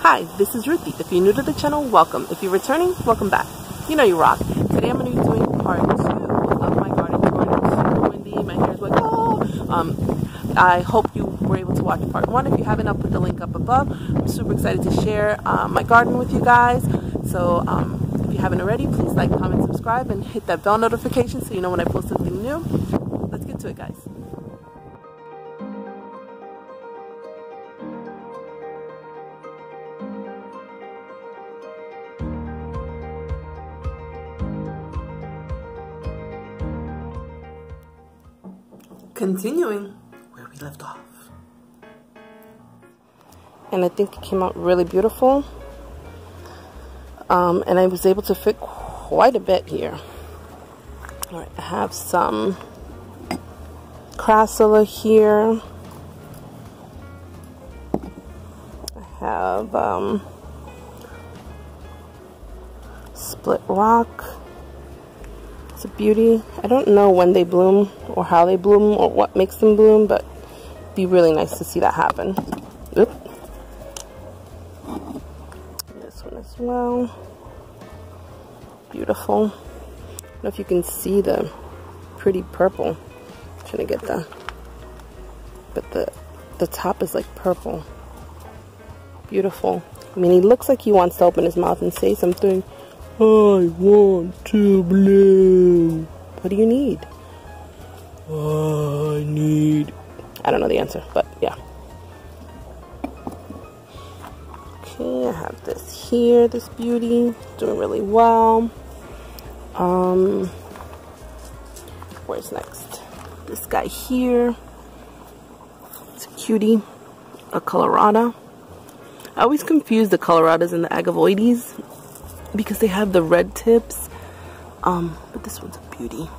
Hi, this is Ruthie. If you're new to the channel, welcome. If you're returning, welcome back. You know you rock. Today I'm going to be doing part 2 of my garden tour. It's super windy. My hair's like, oh! I hope you were able to watch part 1. If you haven't, I'll put the link up above. I'm super excited to share my garden with you guys. So if you haven't already, please like, comment, subscribe, and hit that bell notification so you know when I post something new. Let's get to it, guys. Continuing where we left off. And I think it came out really beautiful. And I was able to fit quite a bit here. Alright, I have some crassula here. I have split rock. It's a beauty. I don't know when they bloom or how they bloom or what makes them bloom, but it'd be really nice to see that happen. Oop. This one as well. Beautiful. I don't know if you can see the pretty purple. I'm trying to get the, but the top is like purple. Beautiful. I mean, he looks like he wants to open his mouth and say something. I want to bloom. What do you need? I don't know the answer, but yeah. Okay, I have this here, this beauty, doing really well. Where's next? This guy here. It's a cutie, a colorata. I always confuse the coloratas and the agavoides because they have the red tips, but this one's a beauty.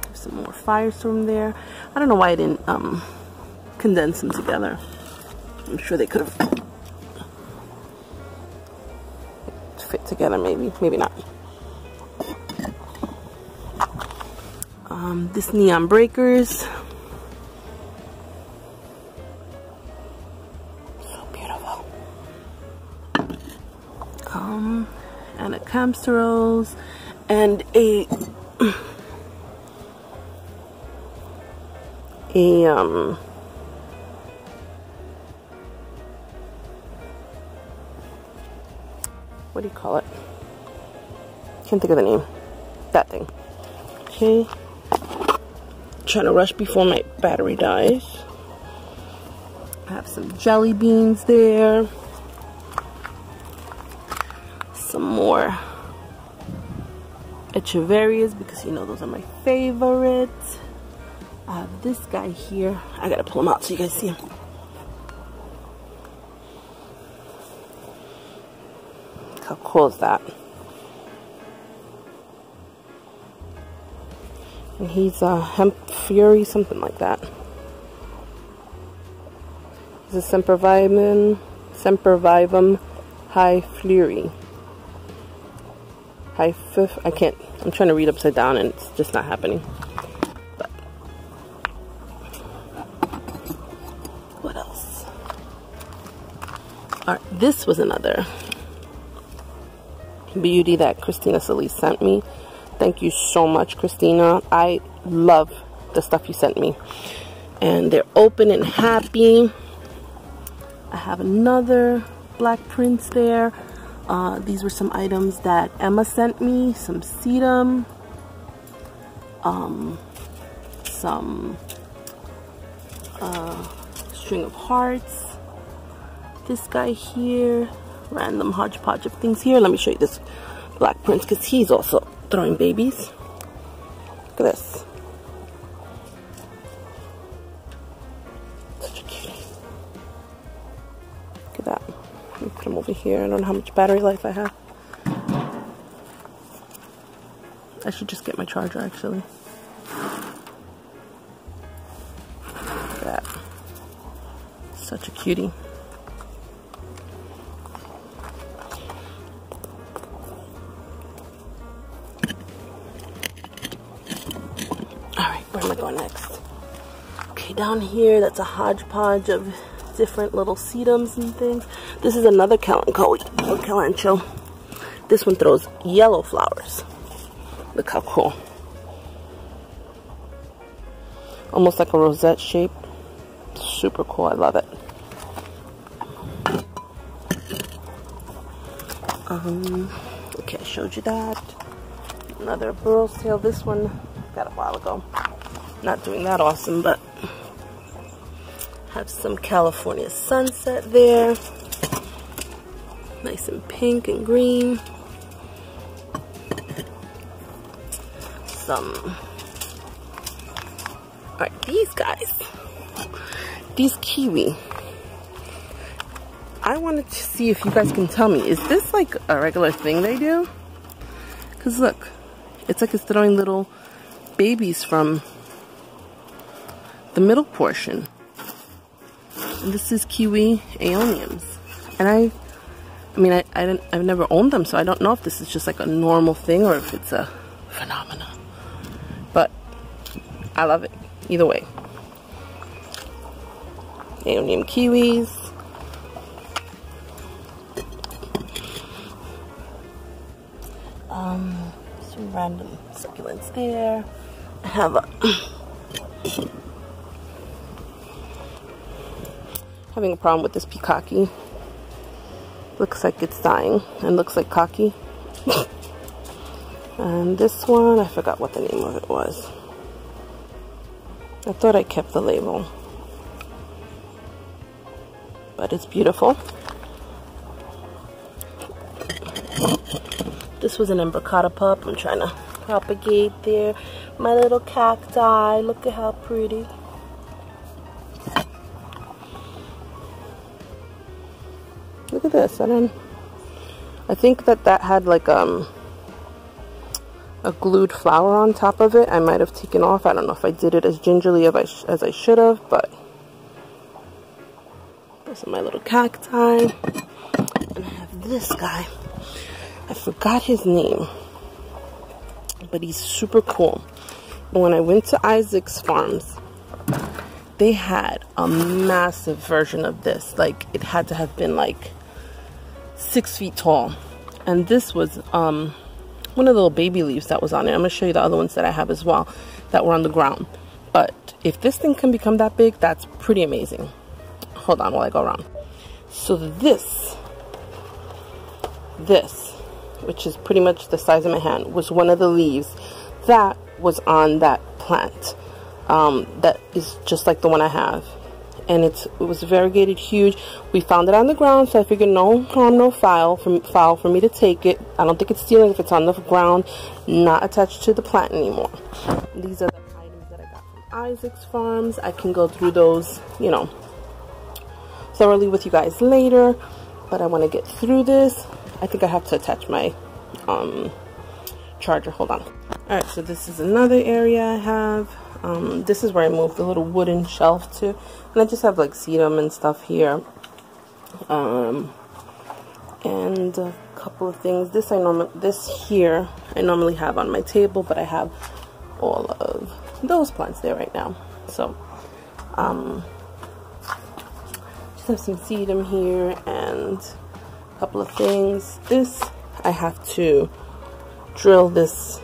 There's some more firestorm there. I don't know why I didn't condense them together. I'm sure they could have fit together, maybe not. This neon breakers, so beautiful. And a Camsteros and a what do you call it? Can't think of the name. That thing. Okay. Trying to rush before my battery dies. I have some jelly beans there. Some more echeverias because you know those are my favorites. I have this guy here. I gotta pull him out so you guys see him. How cool is that? And he's a hemp fury, something like that. He's a sempervivum high fleury. I can't, I'm trying to read upside down and it's just not happening. But what else? Alright, this was another beauty that Christina Solis sent me. Thank you so much, Christina. I love the stuff you sent me. And they're open and happy. I have another black prince there. These were some items that Emma sent me. Some sedum. Some string of hearts. This guy here. Random hodgepodge of things here. Let me show you this black prince because he's also throwing babies. Look at this. Such a cutie. Look at that. Let me put him over here. I don't know how much battery life I have. I should just get my charger actually. Look at that. Such a cutie. Where am I going next? Okay, down here, that's a hodgepodge of different little sedums and things. This is another calancho. This one throws yellow flowers. Look how cool. Almost like a rosette shape. Super cool. I love it. Okay, I showed you that. Another burl's tail. This one got a while ago. Not doing that awesome, but have some California sunset there. Nice and pink and green. Alright, these guys. These kiwi. I wanted to see if you guys can tell me, is this like a regular thing they do? Because look, it's like it's throwing little babies from the middle portion. And this is kiwi aeoniums. And I've never owned them, so I don't know if this is just like a normal thing or if it's a phenomenon. But I love it either way. Aeonium kiwis. Some random succulents there. I have having a problem with this peacocky. Looks like it's dying and looks like cocky. And this one, I forgot what the name of it was. I thought I kept the label. But it's beautiful. This was an imbricata pup. I'm trying to propagate there. My little cacti. Look at how pretty. Look at this. I think that had like a glued flower on top of it. I might have taken off. I don't know if I did it as gingerly as I should have, but those are my little cacti. And I have this guy. I forgot his name, but he's super cool. When I went to Isaac's Farms, they had a massive version of this. Like, it had to have been like 6 feet tall. And this was one of the little baby leaves that was on it. I'm going to show you the other ones that I have as well that were on the ground. But if this thing can become that big, that's pretty amazing. Hold on while I go around. So this, which is pretty much the size of my hand, was one of the leaves that was on that plant. That is just like the one I have. And it was variegated, huge. We found it on the ground, so I figured no harm, no foul for me to take it. I don't think it's stealing if it's on the ground, not attached to the plant anymore. These are the items that I got from Isaac's Farms. I can go through those, you know, thoroughly with you guys later, but I want to get through this. I think I have to attach my charger. Hold on. Alright, so this is another area I have. This is where I moved the little wooden shelf to, and I just have like sedum and stuff here, and a couple of things. This here I normally have on my table, but I have all of those plants there right now. So just have some sedum here and a couple of things. This I have to drill this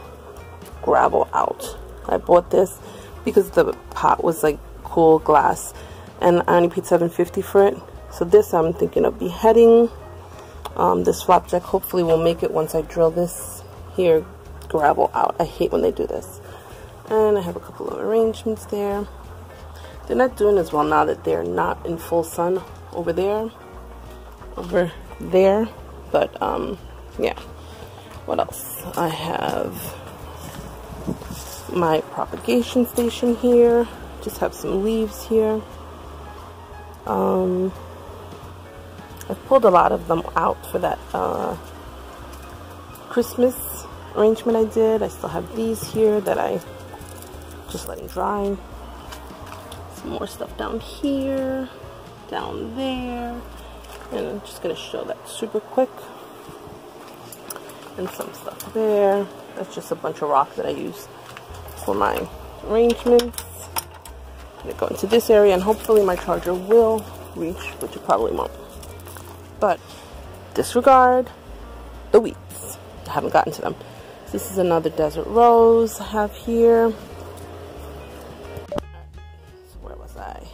gravel out. I bought this because the pot was like cool glass, and I only paid $7.50 for it. So this I'm thinking of beheading. This flapjack hopefully will make it once I drill this here gravel out. I hate when they do this. And I have a couple of arrangements there. They're not doing as well now that they're not in full sun over there. But yeah. What else? I have my propagation station here. Just have some leaves here. I've pulled a lot of them out for that Christmas arrangement I did. I still have these here that I just letting dry. Some more stuff down here, down there, and I'm just gonna show that super quick. And some stuff there. That's just a bunch of rock that I use for my arrangements. I'm gonna go into this area, and hopefully my charger will reach, which it probably won't. But disregard the weeds. I haven't gotten to them. This is another desert rose I have here. So where was I?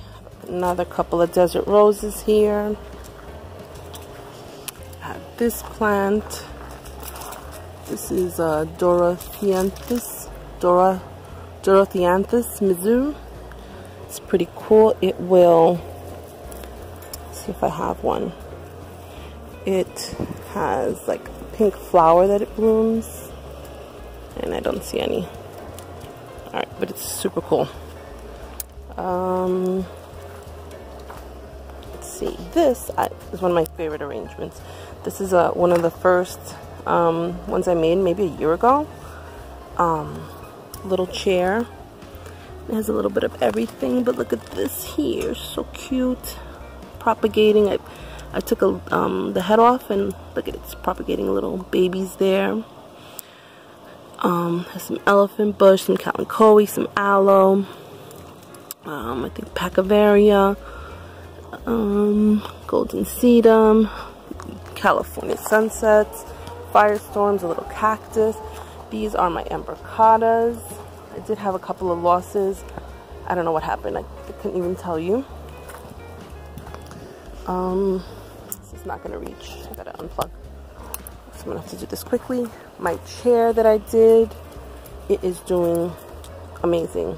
Another couple of desert roses here. I have this plant. This is Dorothianthus Mizu. It's pretty cool. It will, let's see if I have one. It has like a pink flower that it blooms, and I don't see any. Alright, but it's super cool. Let's see. This is one of my favorite arrangements. This is one of the first ones I made maybe a year ago. Little chair. It has a little bit of everything, but look at this here. So cute. Propagating. I took the head off, and look at it. It's propagating little babies there. Has some elephant bush, some kalanchoe, some aloe. I think Pachyvaria, golden sedum, California sunsets, firestorms, a little cactus. These are my embrocatas. I did have a couple of losses. I don't know what happened. I couldn't even tell you. This is not going to reach. I gotta unplug. So I'm going to have to do this quickly. My chair that I did, it is doing amazing.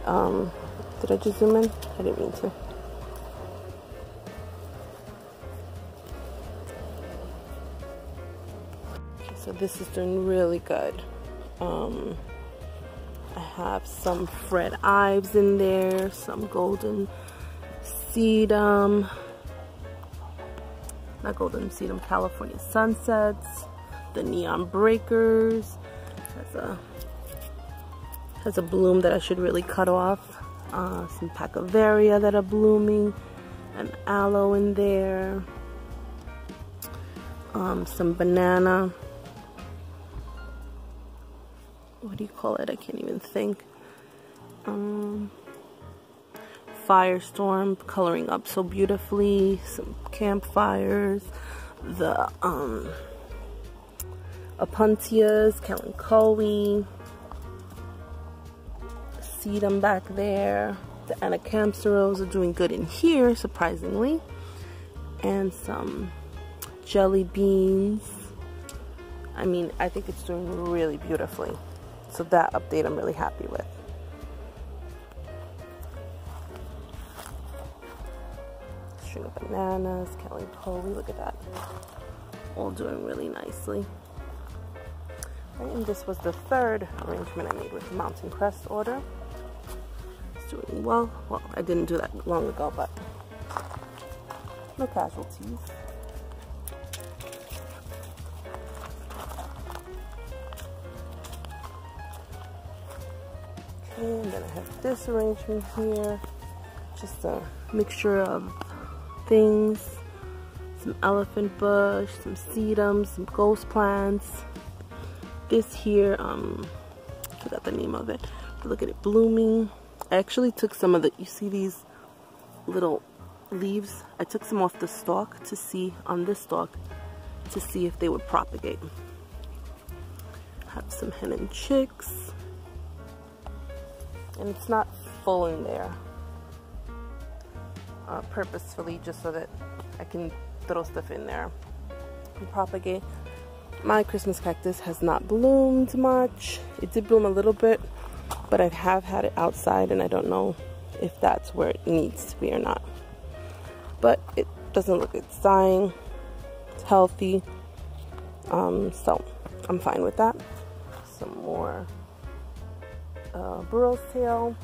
Did I just zoom in? I didn't mean to. Okay, so this is doing really good. I have some Fred Ives in there, some golden sedum, not golden sedum, California sunsets, the neon breakers. Has a bloom that I should really cut off. Some Pachyvaria that are blooming, an aloe in there, some banana. What do you call it? I can't even think. Firestorm coloring up so beautifully. Some campfires. The Opuntias, Kalanchoe. Sedum back there. The Anacampseros are doing good in here, surprisingly. And some jelly beans. I mean, I think it's doing really beautifully. So that update I'm really happy with. String of bananas, Kalanchoe, look at that. All doing really nicely. And this was the third arrangement I made with the Mountain Crest order. It's doing well. Well, I didn't do that long ago, but no casualties. And then I have this arrangement here, just a mixture of things, some elephant bush, some sedums, some ghost plants. This here, I forgot the name of it, but look at it blooming. I actually took some of the, you see these little leaves? I took some off the stalk to see, on this stalk, to see if they would propagate. Have some hen and chicks. And it's not full in there purposefully, just so that I can throw stuff in there and propagate. My Christmas cactus has not bloomed much. It did bloom a little bit, but I have had it outside, and I don't know if that's where it needs to be or not. But it doesn't look, it's dying, it's healthy, so I'm fine with that. Some more burro's tail.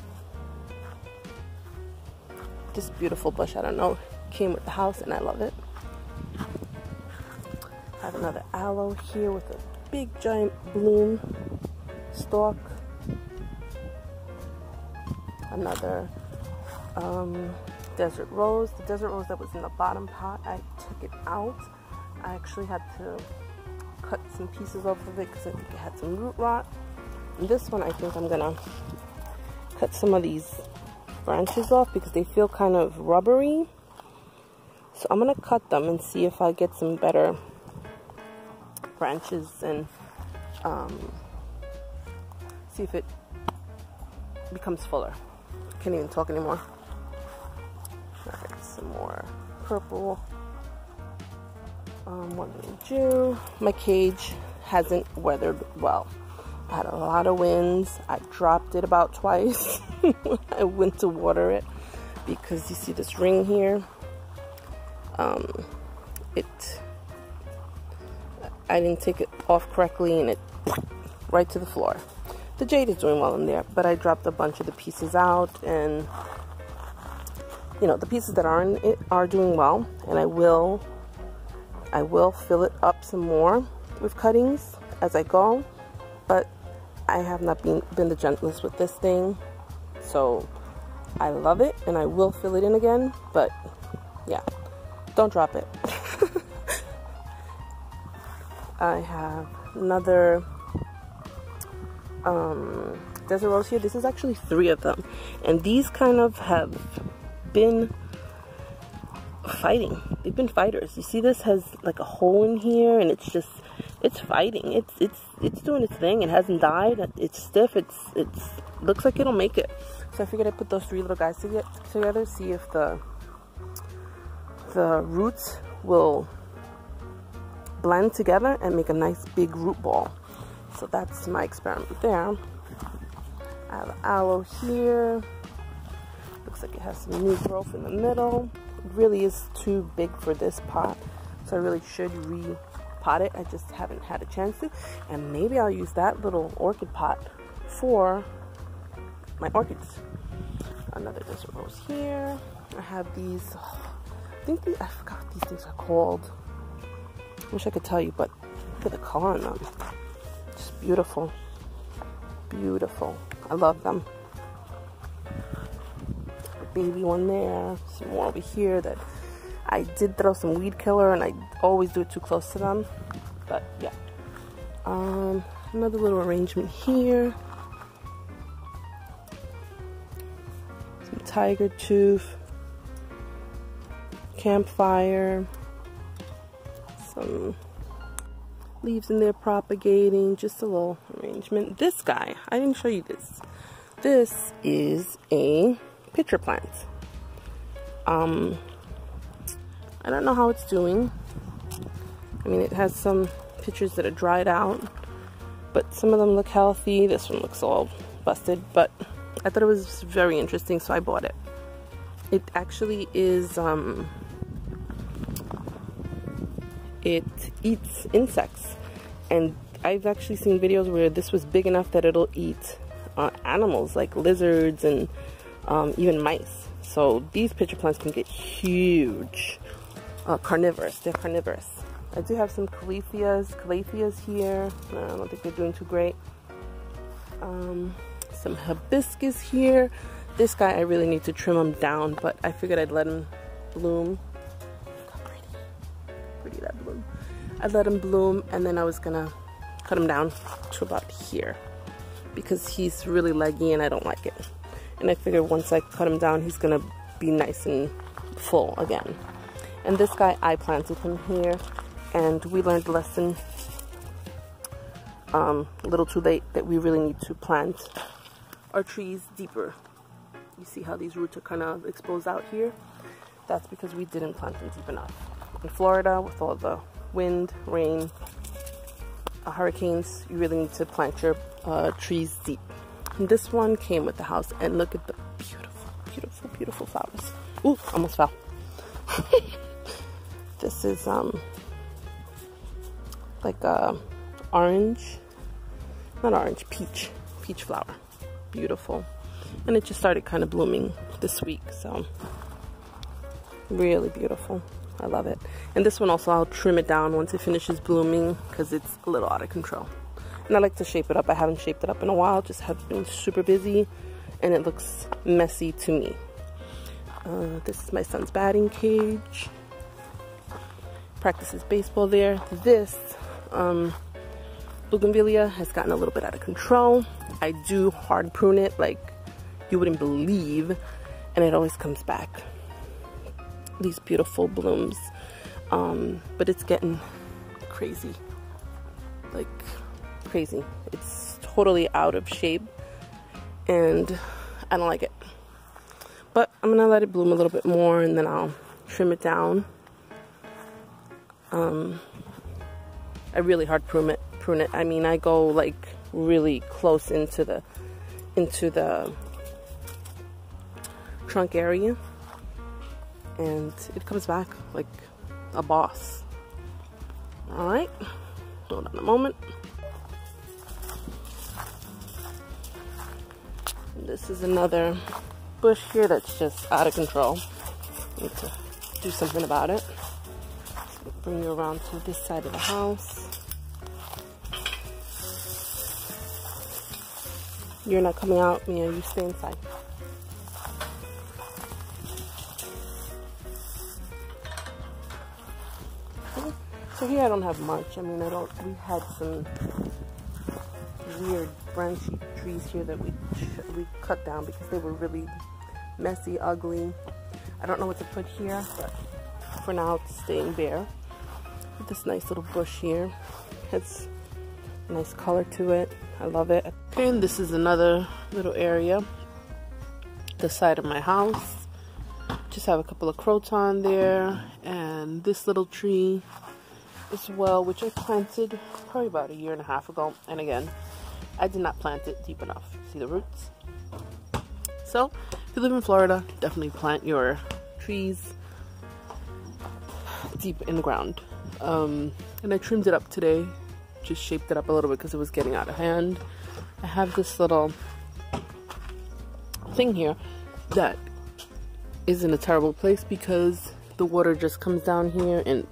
This beautiful bush, I don't know, came with the house and I love it. I have another aloe here with a big giant bloom stalk. Another desert rose. The desert rose that was in the bottom pot, I took it out. I actually had to cut some pieces off of it because I think it had some root rot. And this one, I think I'm gonna cut some of these branches off because they feel kind of rubbery. So I'm gonna cut them and see if I get some better branches and see if it becomes fuller. Can't even talk anymore. Alright, some more purple. What did I do? My cage hasn't weathered well. I had a lot of winds. I dropped it about twice. I went to water it because you see this ring here. I didn't take it off correctly and it right to the floor. The jade is doing well in there, but I dropped a bunch of the pieces out, and you know, the pieces that are in it are doing well, and I will fill it up some more with cuttings as I go, but I have not been the gentlest with this thing, so I love it and I will fill it in again, but yeah, don't drop it. I have another desert rose here. This is actually 3 of them, and these kind of have been fighting. They've been fighters. You see this has like a hole in here, and it's fighting. It's doing its thing. It hasn't died. It's stiff. It's looks like it'll make it. So I figured I'd put those 3 little guys together, see if the roots will blend together and make a nice big root ball. So that's my experiment there. I have aloe here. Looks like it has some new growth in the middle. It really is too big for this pot, so I really should repot it. I just haven't had a chance to, and maybe I'll use that little orchid pot for my orchids. Another desert rose here. I have these, I forgot what these things are called. Wish I could tell you, but look at the color on them. Just beautiful. Beautiful. I love them. Baby one there. Some more over here that I did throw some weed killer, and I always do it too close to them. But yeah. Another little arrangement here. Some tiger tooth. Campfire. Some leaves in there propagating, just a little arrangement. This guy, I didn't show you this. This is a pitcher plant. I don't know how it's doing. I mean, it has some pitchers that are dried out, but some of them look healthy. This one looks all busted, but I thought it was very interesting, so I bought it. It actually is it eats insects, and I've actually seen videos where this was big enough that it'll eat animals like lizards and even mice. So these pitcher plants can get huge. Carnivorous, they're carnivorous. I do have some calatheas here. I don't think they're doing too great. Some hibiscus here. This guy, I really need to trim him down, but I figured I'd let him bloom. Pretty that bloom. I'd let him bloom, and then I was gonna cut him down to about here because he's really leggy and I don't like it. And I figured once I cut him down, he's gonna be nice and full again. And this guy, I planted him here, and we learned a lesson a little too late that we really need to plant our trees deeper. You see how these roots are kind of exposed out here? That's because we didn't plant them deep enough. In Florida, with all the wind, rain, hurricanes, you really need to plant your trees deep. And this one came with the house, and look at the beautiful, beautiful, beautiful flowers. Ooh, almost fell. This is like a orange, not orange, peach flower. Beautiful. And it just started kind of blooming this week, so really beautiful. I love it. And this one also, I'll trim it down once it finishes blooming because it's a little out of control. And I like to shape it up. I haven't shaped it up in a while, just have been super busy, and it looks messy to me. This is my son's batting cage. Practices baseball there. This bougainvillea has gotten a little bit out of control. I do hard prune it like you wouldn't believe, and it always comes back. These beautiful blooms. But it's getting crazy. Like crazy. It's totally out of shape, and I don't like it. But I'm gonna let it bloom a little bit more, and then I'll trim it down. I really hard prune it. I mean, I go like really close into the trunk area, and it comes back like a boss. All right, hold on a moment. This is another bush here that's just out of control. Need to do something about it. So bring you around to this side of the house. You're not coming out, Mia. You stay inside. So here I don't have much. I mean, we had some weird branchy trees here that we cut down because they were really messy, ugly. I don't know what to put here, but for now it's staying bare. This nice little bush here has a nice color to it. I love it. And this is another little area, the side of my house. Just have a couple of croton there, and this little tree as well, which I planted probably about 1.5 years ago. And again, I did not plant it deep enough. See the roots? So if you live in Florida, definitely plant your trees deep in the ground. And I trimmed it up today, just shaped it up a little bit because it was getting out of hand. I have this little thing here that is in a terrible place because the water just comes down here, and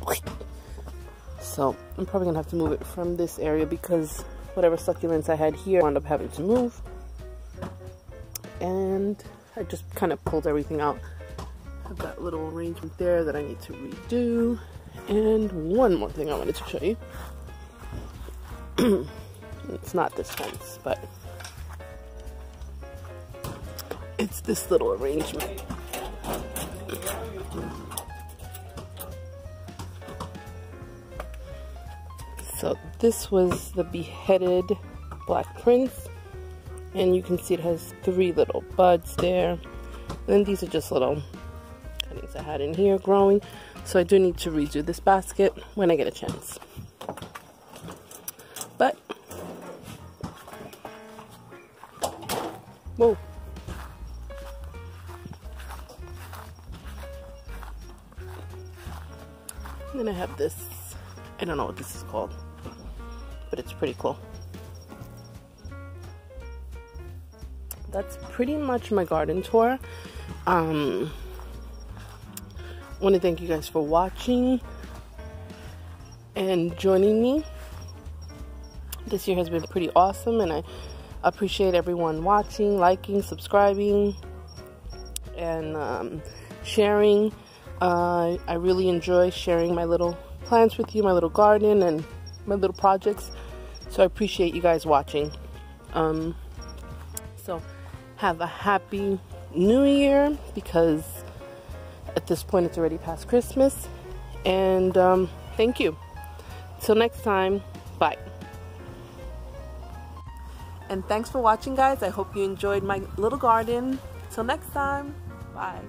so I'm probably gonna have to move it from this area because whatever succulents I had here wound up having to move, and I just kind of pulled everything out. I've got a little arrangement there that I need to redo. And one more thing I wanted to show you. It's not this fence, but it's this little arrangement. So this was the beheaded black prince, and you can see it has 3 little buds there. And then these are just little cuttings I had in here growing. So I do need to redo this basket when I get a chance. But whoa. And then I have this, I don't know what this is called, but it's pretty cool. That's pretty much my garden tour. I want to thank you guys for watching and joining me. This year has been pretty awesome, and I appreciate everyone watching, liking, subscribing, and sharing. I really enjoy sharing my little plants with you, my little garden and my little projects. So I appreciate you guys watching. So have a happy new year, because at this point it's already past Christmas. And thank you. Till next time, bye. And thanks for watching, guys. I hope you enjoyed my little garden. Till next time, bye.